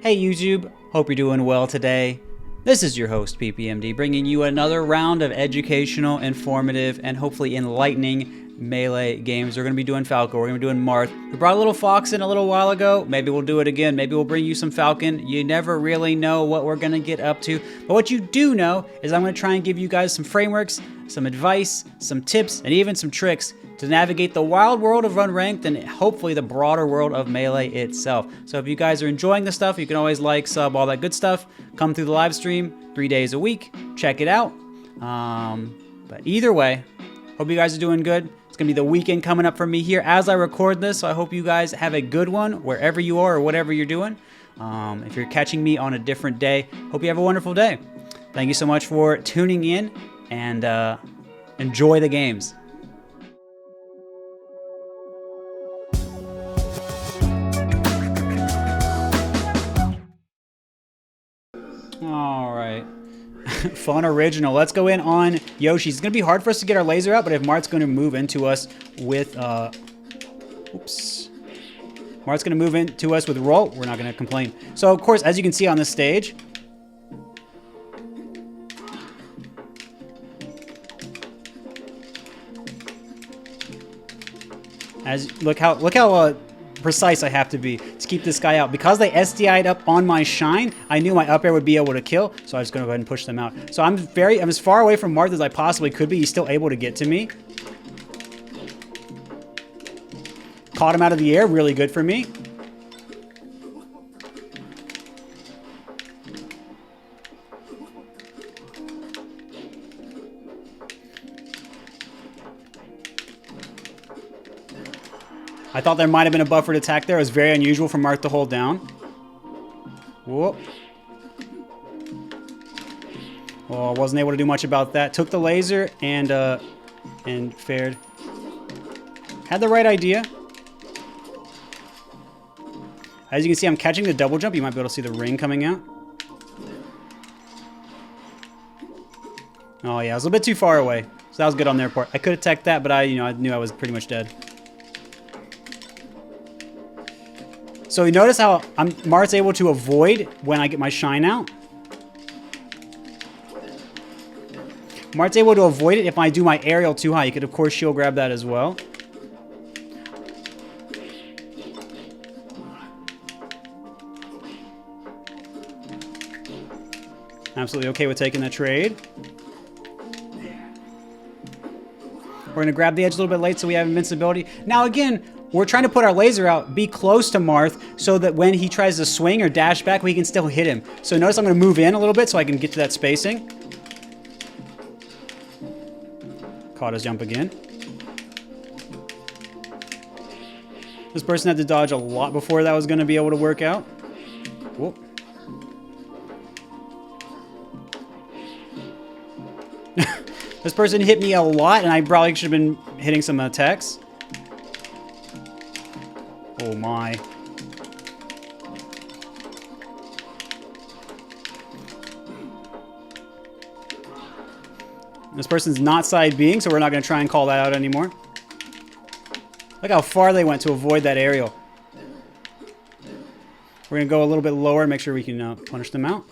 Hey YouTube, hope you're doing well today. This is your host PPMD bringing you another round of educational, informative, and hopefully enlightening melee games. We're going to be doing Falco, we're going to be doing Marth. We brought a little Fox in a little while ago, maybe we'll do it again, maybe we'll bring you some Falcon. You never really know what we're going to get up to, but what you do know is I'm going to try and give you guys some frameworks, some advice, some tips, and even some tricks to navigate the wild world of Unranked and hopefully the broader world of Melee itself. So if you guys are enjoying the stuff, you can always like, sub, all that good stuff. Come through the live stream 3 days a week. Check it out. But either way, hope you guys are doing good. It's going to be the weekend coming up for me here as I record this, so I hope you guys have a good one wherever you are or whatever you're doing. If you're catching me on a different day, hope you have a wonderful day. Thank you so much for tuning in and enjoy the games. All right. Fun original. Let's go in on Yoshi. It's going to be hard for us to get our laser out, but if Marth's going to move into us with... Marth's going to move into us with roll, we're not going to complain. So, of course, as you can see on this stage... Look how precise I have to be to keep this guy out. Because they SDI'd up on my shine, I knew my up air would be able to kill, so I was going to go ahead and push them out. So I'm as far away from Marth as I possibly could be. He's still able to get to me. Caught him out of the air, really good for me. I thought there might have been a buffered attack there. It was very unusual for Marth to hold down. Whoop. Well, I wasn't able to do much about that. Took the laser and fared. Had the right idea. As you can see, I'm catching the double jump. You might be able to see the ring coming out. Oh yeah, I was a little bit too far away. So that was good on their part. I could have teched that, but I knew I was pretty much dead. So you notice how Marth's able to avoid when I get my shine out. Marth's able to avoid it if I do my aerial too high. You could, of course, shield grab that as well. Absolutely okay with taking the trade. We're going to grab the edge a little bit late so we have invincibility. Now, again... We're trying to put our laser out, be close to Marth, so that when he tries to swing or dash back, we can still hit him. So notice I'm going to move in a little bit so I can get to that spacing. Caught his jump again. This person had to dodge a lot before that was going to be able to work out. Whoop. This person hit me a lot, and I probably should have been hitting some attacks. Oh my. This person's not side Bing, so we're not going to try and call that out anymore. Look how far they went to avoid that aerial. We're going to go a little bit lower and make sure we can punish them out.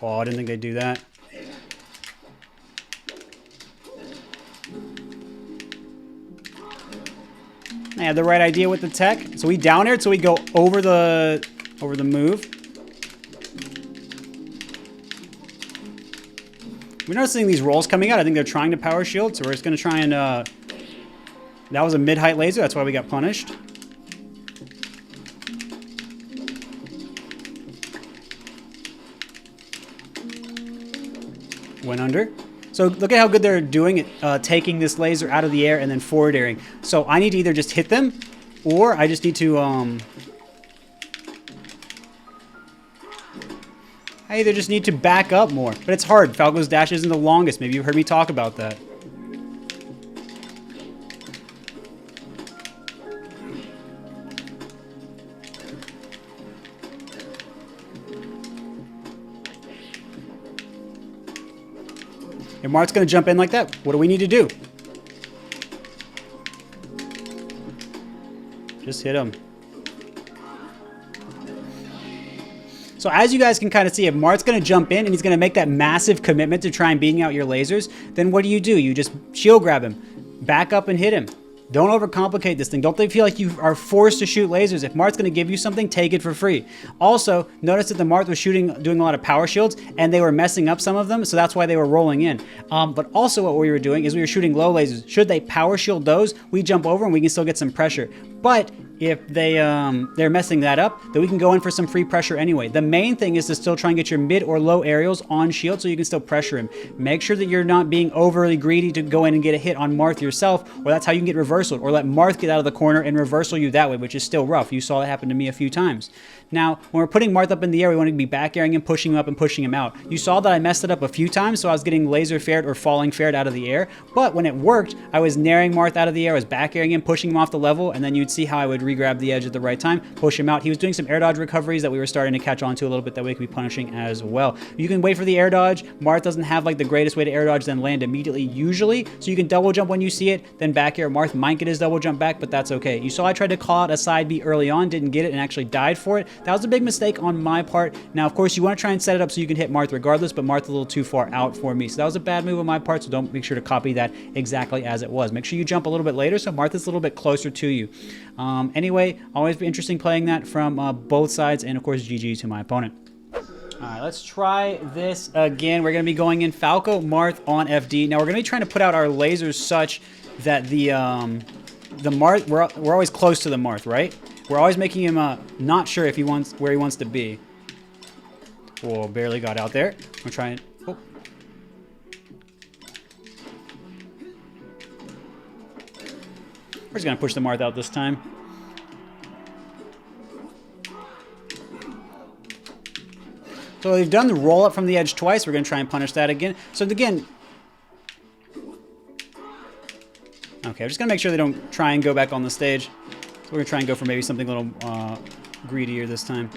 Oh, I didn't think they'd do that. I had the right idea with the tech. So we down aired, so we go over the move. We're noticing these rolls coming out. I think they're trying to power shield, so we're just going to try and... that was a mid-height laser. That's why we got punished. Went under. So look at how good they're doing it, taking this laser out of the air and then forward airing. So I need to either just hit them, or I just need to, I either just need to back up more. But it's hard. Falco's dash isn't the longest. Maybe you've heard me talk about that. If Marth's going to jump in like that, what do we need to do? Just hit him. So as you guys can kind of see, if Marth's going to jump in and he's going to make that massive commitment to try and beating out your lasers, then what do? You just shield grab him, back up and hit him. Don't overcomplicate this thing. Don't feel like you are forced to shoot lasers. If Marth's going to give you something, take it for free. Also, notice that the Marth was doing a lot of power shields, and they were messing up some of them, so that's why they were rolling in. But also what we were doing is we were shooting low lasers. Should they power shield those, we jump over and we can still get some pressure. But if they're messing that up, then we can go in for some free pressure anyway. The main thing is to still try and get your mid or low aerials on shield so you can still pressure him. Make sure that you're not being overly greedy to go in and get a hit on Marth yourself, or that's how you can get reversaled, or let Marth get out of the corner and reversal you that way, which is still rough. You saw that happen to me a few times. Now, when we're putting Marth up in the air, we want to be back airing him, pushing him up and pushing him out. You saw that I messed it up a few times, so I was getting laser fared or falling fared out of the air, but when it worked, I was naring Marth out of the air, I was back airing him, pushing him off the level, and then you'd see how I would re-grab the edge at the right time, push him out. He was doing some air dodge recoveries that we were starting to catch on to a little bit that we could be punishing as well. You can wait for the air dodge. Marth doesn't have like the greatest way to air dodge then land immediately usually, so you can double jump when you see it, then back air. Marth might get his double jump back, but that's okay. You saw I tried to call out a side B early on, didn't get it, and actually died for it. That was a big mistake on my part. Now, of course, you want to try and set it up so you can hit Marth regardless, but Marth's a little too far out for me, so that was a bad move on my part, so don't make sure to copy that exactly as it was. Make sure you jump a little bit later so Marth is a little bit closer to you. Anyway, always be interesting playing that from both sides, and of course GG to my opponent. Alright, let's try this again. We're going to be going in Falco, Marth on FD. Now we're going to be trying to put out our lasers such that the Marth, we're always close to the Marth, right? We're always making him not sure if he wants where he wants to be. Whoa, barely got out there. We're trying. Oh. We're just going to push the Marth out this time. So they've done the roll up from the edge twice. We're going to try and punish that again. So again, okay, I'm just going to make sure they don't try and go back on the stage. So we're going to try and go for maybe something a little greedier this time.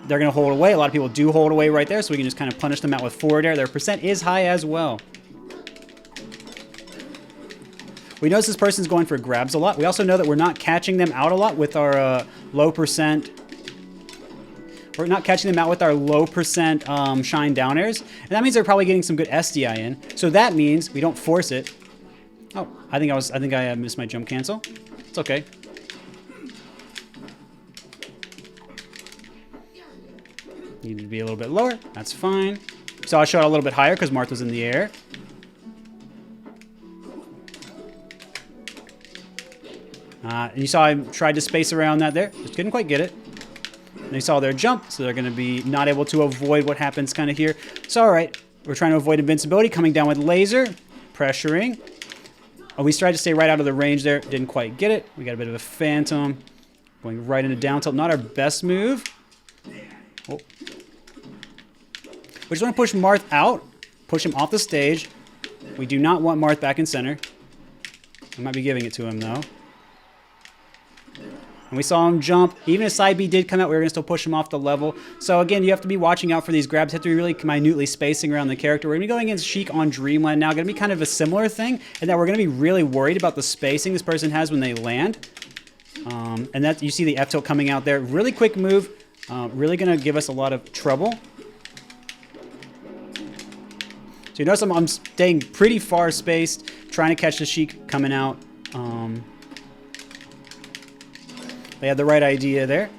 They're going to hold away. A lot of people do hold away right there, so we can just kind of punish them out with forward air. Their percent is high as well. We notice this person's going for grabs a lot. We also know that we're not catching them out a lot with our low percent. We're not catching them out with our low percent shine down airs. And that means they're probably getting some good SDI in. So that means we don't force it. Oh, I think I missed my jump cancel. It's okay. Needed to be a little bit lower. That's fine. So I shot a little bit higher because Marth was in the air. And you saw I tried to space around that there. Just couldn't quite get it. And they saw their jump, so they're going to be not able to avoid what happens kind of here. So, all right. We're trying to avoid invincibility. Coming down with laser. Pressuring. Oh, we tried to stay right out of the range there. Didn't quite get it. We got a bit of a phantom. Going right into down tilt. Not our best move. Oh. We just want to push Marth out. Push him off the stage. We do not want Marth back in center. I might be giving it to him, though. And we saw him jump. Even if side B did come out, we were going to still push him off the level. So again, you have to be watching out for these grabs. You have to be really minutely spacing around the character. We're going to be going against Sheik on Dreamland now. Going to be kind of a similar thing in that we're going to be really worried about the spacing this person has when they land. And that you see the F tilt coming out there. Really quick move. Really going to give us a lot of trouble. So you notice I'm staying pretty far spaced, trying to catch the Sheik coming out. They had the right idea there.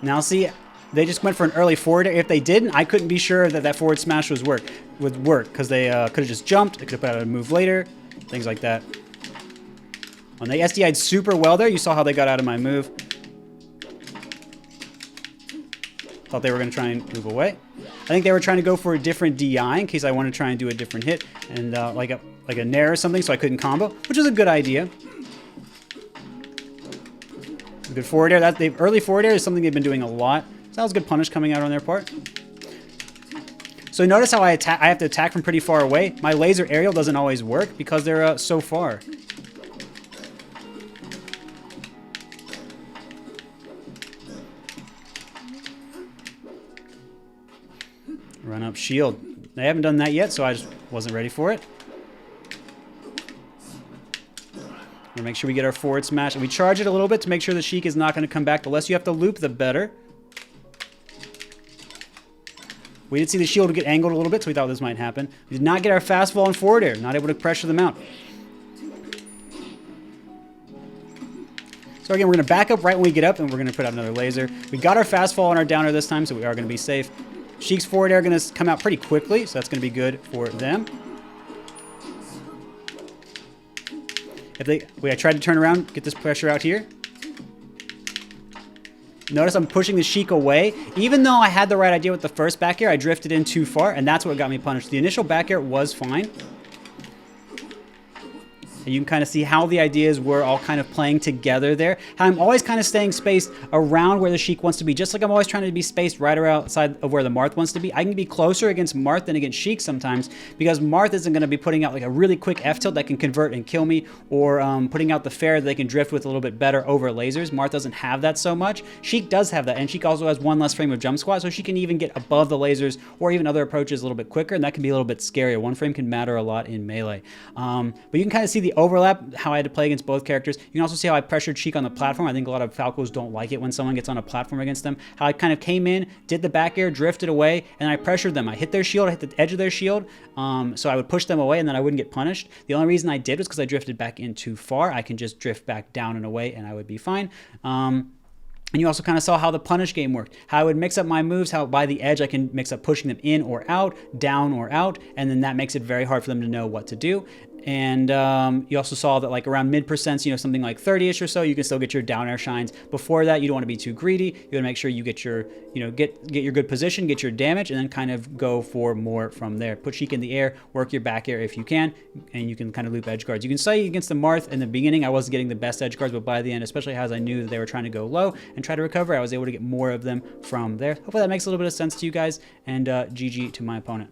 Now see, they just went for an early forward. If they didn't, I couldn't be sure that that forward smash would work because they could have just jumped. They could have put out a move later, things like that. When they SDI'd super well there, you saw how they got out of my move. Thought they were going to try and move away. I think they were trying to go for a different DI in case I wanted to try and do a different hit and like a nair or something, so I couldn't combo, which is a good idea. Good forward air. Early forward air is something they've been doing a lot. So that was good punish coming out on their part. So notice how I have to attack from pretty far away. My laser aerial doesn't always work because they're so far. Run up shield. They haven't done that yet, so I just wasn't ready for it. We'll make sure we get our forward smash. And we charge it a little bit to make sure the Sheik is not going to come back. The less you have to loop, the better. We did see the shield get angled a little bit, so we thought this might happen. We did not get our fastball and forward air. Not able to pressure them out. So again, we're going to back up right when we get up, and we're going to put out another laser. We got our fastball and our downer this time, so we are going to be safe. Sheik's forward air going to come out pretty quickly, so that's going to be good for them. I tried to turn around, get this pressure out here. Notice I'm pushing the Sheik away. Even though I had the right idea with the first back air, I drifted in too far, and that's what got me punished. The initial back air was fine. And you can kind of see how the ideas were all kind of playing together there. How I'm always kind of staying spaced around where the Sheik wants to be, just like I'm always trying to be spaced right around outside of where the Marth wants to be. I can be closer against Marth than against Sheik sometimes, because Marth isn't going to be putting out like a really quick F-tilt that can convert and kill me, or putting out the fair that they can drift with a little bit better over lasers. Marth doesn't have that so much. Sheik does have that, and Sheik also has one less frame of jump squat, so she can even get above the lasers or even other approaches a little bit quicker, and that can be a little bit scarier. One frame can matter a lot in melee. But you can kind of see the overlap, how I had to play against both characters. You can also see how I pressured Sheik on the platform. I think a lot of Falcos don't like it when someone gets on a platform against them. How I kind of came in, did the back air, drifted away, and I pressured them. I hit their shield, I hit the edge of their shield, so I would push them away and then I wouldn't get punished. The only reason I did was because I drifted back in too far. I can just drift back down and away and I would be fine. And you also kind of saw how the punish game worked. How I would mix up my moves, how by the edge I can mix up pushing them in or out, down or out, and then that makes it very hard for them to know what to do. And you also saw that like around mid percents, you know, something like 30-ish or so, you can still get your down air shines. Before that, you don't want to be too greedy. You want to make sure you get your, you know, get your good position, get your damage, and then kind of go for more from there. Put Sheik in the air, work your back air if you can, and you can kind of loop edge guards. You can say against the Marth in the beginning, I wasn't getting the best edge guards, but by the end, especially as I knew that they were trying to go low and try to recover, I was able to get more of them from there. Hopefully that makes a little bit of sense to you guys, and GG to my opponent.